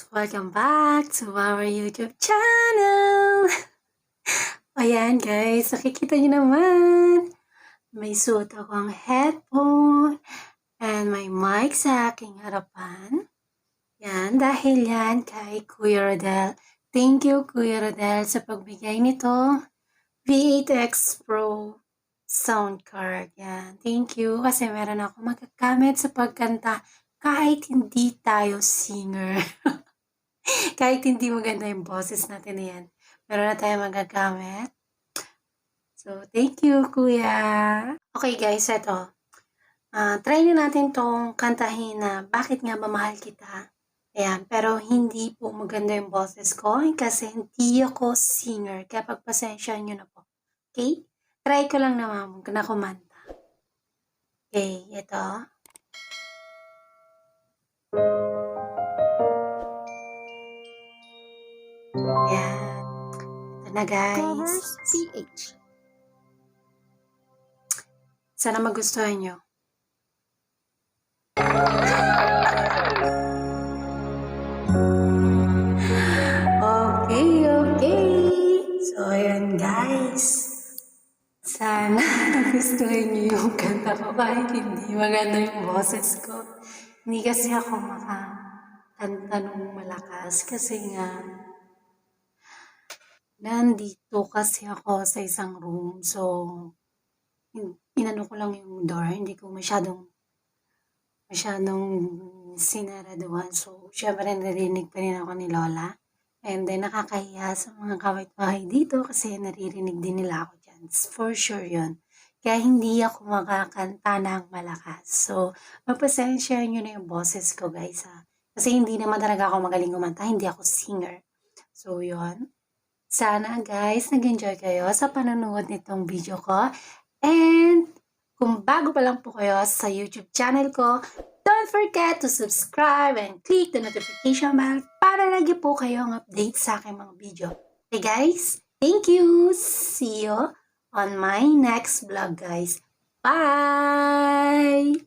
Welcome back to our YouTube channel! Ayan guys, nakikita niyo naman. May suot akong headphone and may mic sa aking harapan. Yan, dahil yan kay Kuya Rodel. Thank you Kuya Rodel sa pagbigay nito. V8X Pro sound card. Yan, thank you kasi meron ako magagamit sa pagkanta kahit hindi tayo singer. Kahit hindi maganda yung boses natin na yan, meron na tayong magagamit. So, thank you, Kuya. Okay, guys, eto. Try na natin tong kantahin na Bakit Nga Ba Mahal Kita. Ayan, pero hindi po maganda yung boses ko kasi hindi ako singer. Kaya pagpasensyahan nyo na po. Okay? Try ko lang naman na kumanta. Okay, eto. Ayan. Ito na, guys. PH. Sana magustuhan nyo. Okay. So, ayan guys. Sana nagustuhan nyo yung kanta ko kahit hindi maganda yung boses ko. Hindi kasi ako makakanta nung malakas kasi nga nandito kasi ako sa isang room. So, inano ko lang yung door. Hindi ko masyadong sinaraduhan. So, syempre narinig pa rin ako ni Lola. And then, nakakahiya sa mga kapitbahay dito kasi naririnig din nila ako dyan. For sure yun. Kaya hindi ako makakanta ng malakas. So, magpasensya nyo na yung boses ko, guys, ha. Kasi hindi naman talaga ako magaling kumanta. Hindi ako singer. So, yun. Sana, guys, nag-enjoy kayo sa panonood nitong video ko. And, kung bago pa lang po kayo sa YouTube channel ko, don't forget to subscribe and click the notification bell para lagi po kayong update sa aking mga video. Okay guys, thank you! See you on my next vlog guys. Bye!